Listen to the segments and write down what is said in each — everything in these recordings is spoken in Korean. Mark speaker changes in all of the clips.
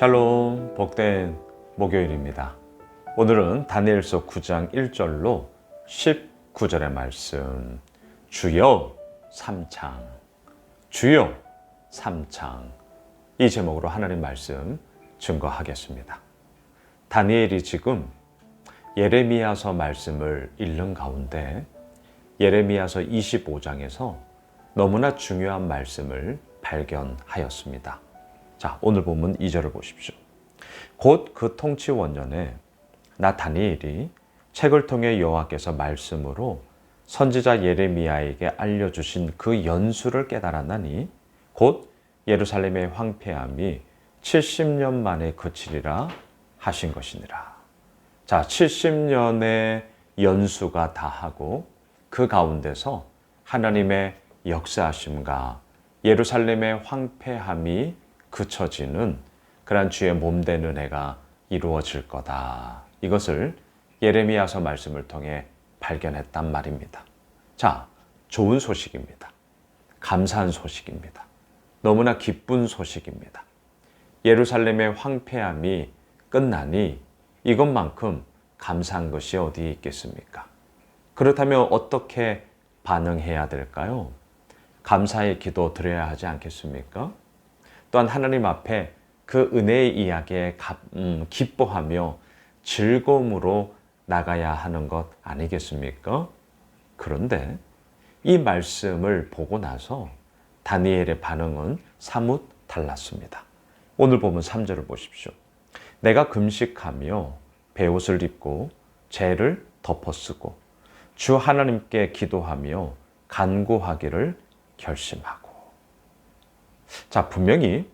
Speaker 1: 샬롬, 복된 목요일입니다. 오늘은 다니엘서 9장 1절로 19절의 말씀, 주여 삼창, 주여 삼창, 이 제목으로 하나님 말씀 증거하겠습니다. 다니엘이 지금 예레미야서 말씀을 읽는 가운데 예레미야서 25장에서 너무나 중요한 말씀을 발견하였습니다. 자, 오늘 본문 2절을 보십시오. 곧 그 통치 원년에 나 다니엘이 책을 통해 여호와께서 말씀으로 선지자 예레미야에게 알려주신 그 연수를 깨달았나니 곧 예루살렘의 황폐함이 70년 만에 그치리라 하신 것이니라. 자, 70년의 연수가 다하고 그 가운데서 하나님의 역사하심과 예루살렘의 황폐함이 그쳐지는 그러한 주의 몸된 은혜가 이루어질 거다. 이것을 예레미야서 말씀을 통해 발견했단 말입니다. 자, 좋은 소식입니다. 감사한 소식입니다. 너무나 기쁜 소식입니다. 예루살렘의 황폐함이 끝나니 이것만큼 감사한 것이 어디 있겠습니까? 그렇다면 어떻게 반응해야 될까요? 감사의 기도 드려야 하지 않겠습니까? 또한 하나님 앞에 그 은혜의 이야기에 기뻐하며 즐거움으로 나가야 하는 것 아니겠습니까? 그런데 이 말씀을 보고 나서 다니엘의 반응은 사뭇 달랐습니다. 오늘 보면 3절을 보십시오. 내가 금식하며 베옷을 입고 재를 덮어쓰고 주 하나님께 기도하며 간구하기를 결심하고. 자, 분명히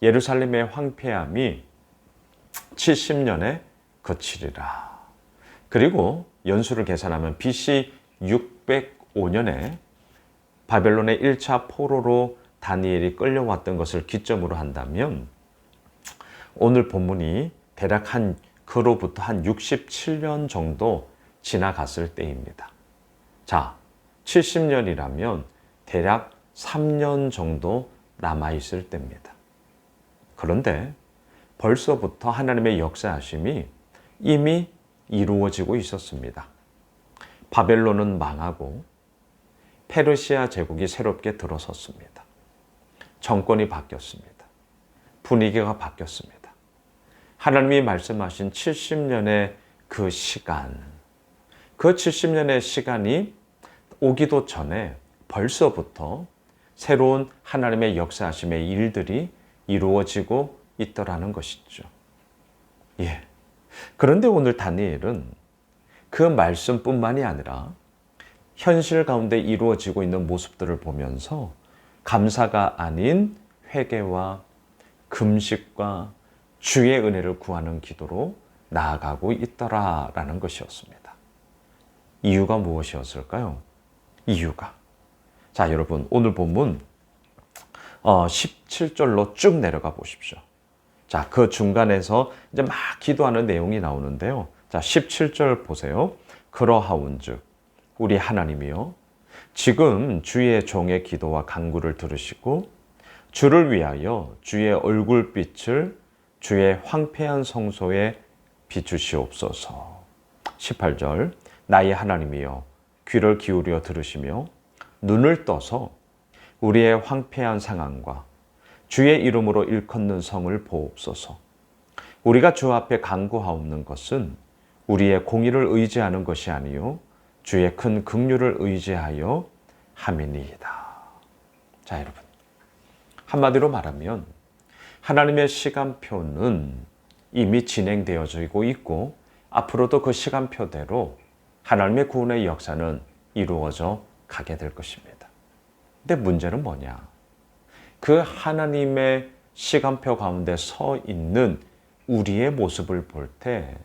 Speaker 1: 예루살렘의 황폐함이 70년에 그치리라. 그리고 연수를 계산하면 BC 605년에 바벨론의 1차 포로로 다니엘이 끌려왔던 것을 기점으로 한다면 오늘 본문이 대략 그로부터 한 67년 정도 지나갔을 때입니다. 자, 70년이라면 대략 3년 정도 남아있을 때입니다. 그런데 벌써부터 하나님의 역사하심이 이미 이루어지고 있었습니다. 바벨론은 망하고 페르시아 제국이 새롭게 들어섰습니다. 정권이 바뀌었습니다. 분위기가 바뀌었습니다. 하나님이 말씀하신 70년의 그 시간, 그 70년의 시간이 오기도 전에 벌써부터 새로운 하나님의 역사하심의 일들이 이루어지고 있더라는 것이죠. 예. 그런데 오늘 다니엘은 그 말씀뿐만이 아니라 현실 가운데 이루어지고 있는 모습들을 보면서 감사가 아닌 회개와 금식과 주의 은혜를 구하는 기도로 나아가고 있더라라는 것이었습니다. 이유가 무엇이었을까요? 이유가. 자, 여러분, 오늘 본문 17절로 쭉 내려가 보십시오. 자, 그 중간에서 이제 막 기도하는 내용이 나오는데요. 자, 17절 보세요. 그러하온즉 우리 하나님이여 지금 주의 종의 기도와 간구를 들으시고 주를 위하여 주의 얼굴빛을 주의 황폐한 성소에 비추시옵소서. 18절 나의 하나님이여 귀를 기울여 들으시며 눈을 떠서 우리의 황폐한 상황과 주의 이름으로 일컫는 성을 보옵소서. 우리가 주 앞에 간구하옵는 것은 우리의 공의를 의지하는 것이 아니요 주의 큰 긍휼을 의지하여 함이니이다. 자, 여러분, 한마디로 말하면 하나님의 시간표는 이미 진행되어지고 있고 앞으로도 그 시간표대로 하나님의 구원의 역사는 이루어져 가게 될 것입니다. 근데 문제는 뭐냐? 그 하나님의 시간표 가운데 서 있는 우리의 모습을 볼 때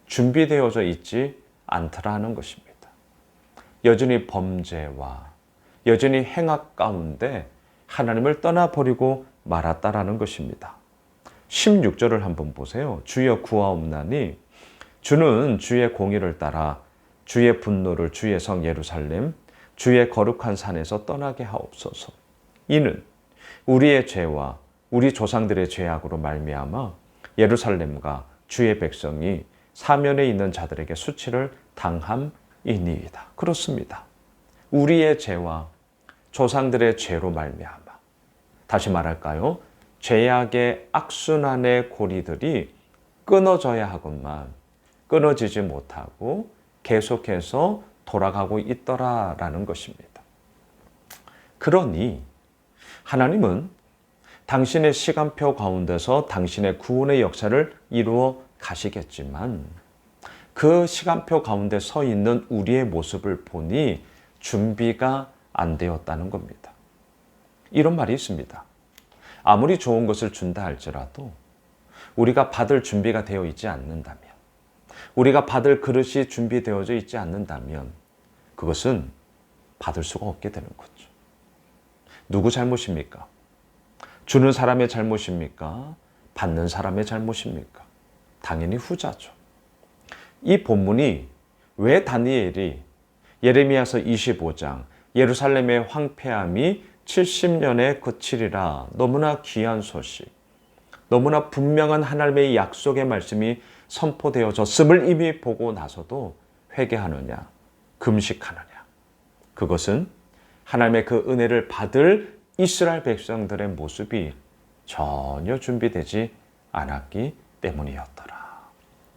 Speaker 1: 준비되어져 있지 않더라는 것입니다. 여전히 범죄와 여전히 행악 가운데 하나님을 떠나버리고 말았다라는 것입니다. 16절을 한번 보세요. 주여 구하옵나니 주는 주의 공의를 따라 주의 분노를 주의 성 예루살렘 주의 거룩한 산에서 떠나게 하옵소서. 이는 우리의 죄와 우리 조상들의 죄악으로 말미암아 예루살렘과 주의 백성이 사면에 있는 자들에게 수치를 당함이니이다. 그렇습니다. 우리의 죄와 조상들의 죄로 말미암아, 다시 말할까요? 죄악의 악순환의 고리들이 끊어져야 하건만 끊어지지 못하고 계속해서 돌아가고 있더라라는 것입니다. 그러니 하나님은 당신의 시간표 가운데서 당신의 구원의 역사를 이루어 가시겠지만 그 시간표 가운데 서 있는 우리의 모습을 보니 준비가 안 되었다는 겁니다. 이런 말이 있습니다. 아무리 좋은 것을 준다 할지라도 우리가 받을 준비가 되어 있지 않는다면, 우리가 받을 그릇이 준비되어져 있지 않는다면 그것은 받을 수가 없게 되는 거죠. 누구 잘못입니까? 주는 사람의 잘못입니까? 받는 사람의 잘못입니까? 당연히 후자죠. 이 본문이 왜 다니엘이 예레미야서 25장 예루살렘의 황폐함이 70년에 그치리라, 너무나 귀한 소식, 너무나 분명한 하나님의 약속의 말씀이 선포되어졌음을 이미 보고 나서도 회개하느냐, 금식하느냐, 그것은 하나님의 그 은혜를 받을 이스라엘 백성들의 모습이 전혀 준비되지 않았기 때문이었더라.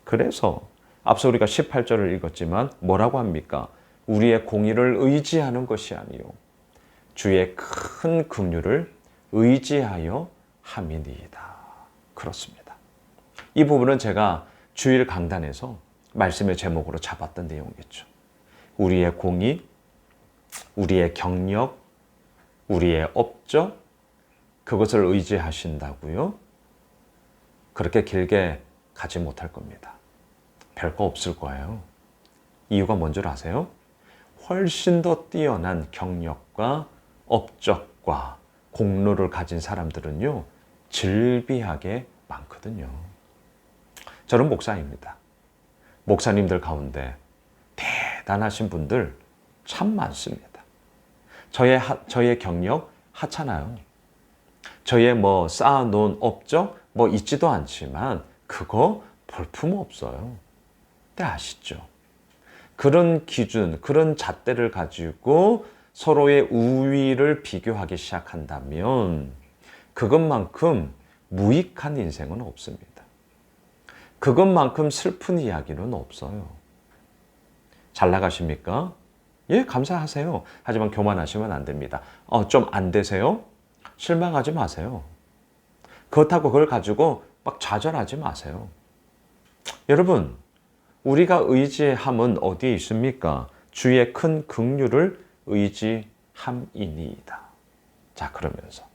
Speaker 1: 그래서 앞서 우리가 18절을 읽었지만 뭐라고 합니까? 우리의 공의를 의지하는 것이 아니요 주의 큰 긍휼을 의지하여 함이니이다. 그렇습니다. 이 부분은 제가 주일 강단에서 말씀의 제목으로 잡았던 내용이겠죠. 우리의 공의, 우리의 경력, 우리의 업적, 그것을 의지하신다고요? 그렇게 길게 가지 못할 겁니다. 별거 없을 거예요. 이유가 뭔 줄 아세요? 훨씬 더 뛰어난 경력과 업적과 공로를 가진 사람들은요, 질비하게 많거든요. 저는 목사입니다. 목사님들 가운데 대단하신 분들 참 많습니다. 저의 경력 하찮아요. 저의 쌓아놓은 업적 있지도 않지만 그거 볼품 없어요. 근데 아시죠? 그런 기준, 그런 잣대를 가지고 서로의 우위를 비교하기 시작한다면 그것만큼 무익한 인생은 없습니다. 그것만큼 슬픈 이야기는 없어요. 잘 나가십니까? 예, 감사하세요. 하지만 교만하시면 안 됩니다. 좀 안 되세요? 실망하지 마세요. 그렇다고 그걸 가지고 막 좌절하지 마세요. 여러분, 우리가 의지함은 어디에 있습니까? 주의 큰 긍휼을 의지함이니이다. 자, 그러면서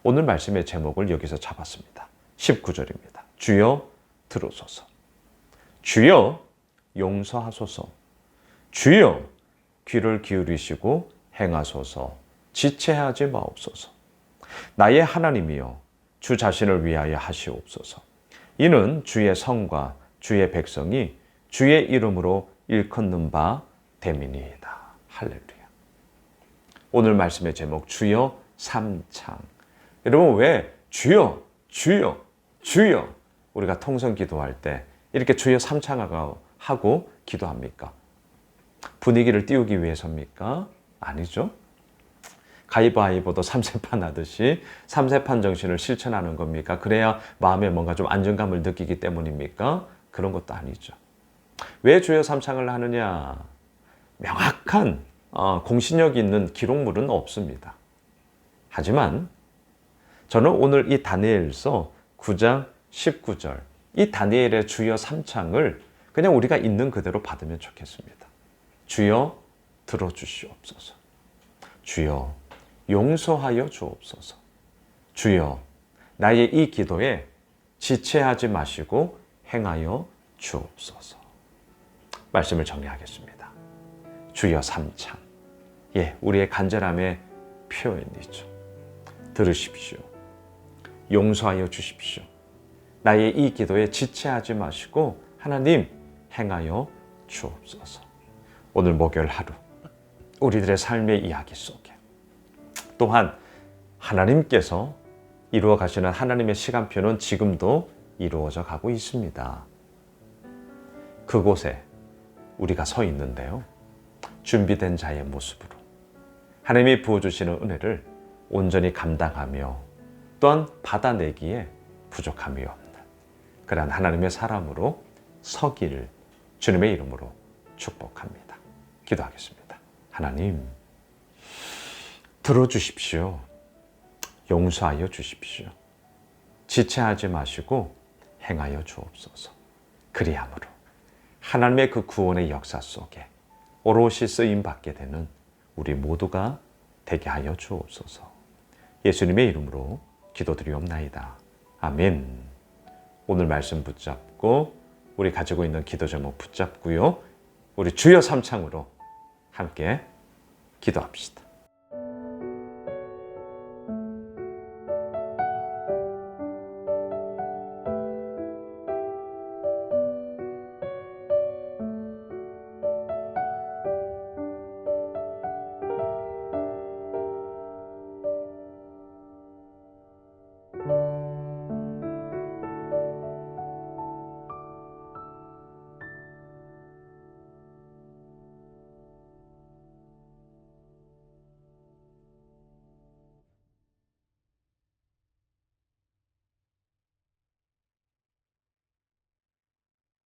Speaker 1: 오늘 말씀의 제목을 여기서 잡았습니다. 19절입니다. 주여 들으소서. 주여 용서하소서. 주여 귀를 기울이시고 행하소서. 지체하지 마옵소서. 나의 하나님이여 주 자신을 위하여 하시옵소서. 이는 주의 성과 주의 백성이 주의 이름으로 일컫는 바 됨이니이다. 할렐루야. 오늘 말씀의 제목 주여 삼창. 여러분, 왜 주여 주여 주여 우리가 통성 기도할 때 이렇게 주여 삼창하고 기도합니까? 분위기를 띄우기 위해서입니까? 아니죠. 가위바위보도 삼세판 하듯이 삼세판 정신을 실천하는 겁니까? 그래야 마음에 뭔가 좀 안정감을 느끼기 때문입니까? 그런 것도 아니죠. 왜 주여 삼창을 하느냐? 명확한 공신력 있는 기록물은 없습니다. 하지만 저는 오늘 이 다니엘서 9장 19절 이 다니엘의 주여 삼창을 그냥 우리가 있는 그대로 받으면 좋겠습니다. 주여 들어주시옵소서. 주여 용서하여 주옵소서. 주여 나의 이 기도에 지체하지 마시고 행하여 주옵소서. 말씀을 정리하겠습니다. 주여 삼창. 예, 우리의 간절함의 표현이죠. 들으십시오. 용서하여 주십시오. 나의 이 기도에 지체하지 마시고 하나님 행하여 주옵소서. 오늘 목요일 하루 우리들의 삶의 이야기 속에 또한 하나님께서 이루어 가시는 하나님의 시간표는 지금도 이루어져 가고 있습니다. 그곳에 우리가 서 있는데요. 준비된 자의 모습으로 하나님이 부어주시는 은혜를 온전히 감당하며 또한 받아내기에 부족함이 없는 그러한 하나님의 사람으로 서기를 주님의 이름으로 축복합니다. 기도하겠습니다. 하나님, 들어주십시오. 용서하여 주십시오. 지체하지 마시고 행하여 주옵소서. 그리함으로 하나님의 그 구원의 역사 속에 오롯이 쓰임받게 되는 우리 모두가 되게 하여 주옵소서. 예수님의 이름으로 기도드리옵나이다. 아멘. 오늘 말씀 붙잡고 우리 가지고 있는 기도 제목 붙잡고요. 우리 주여 삼창으로 함께 기도합시다.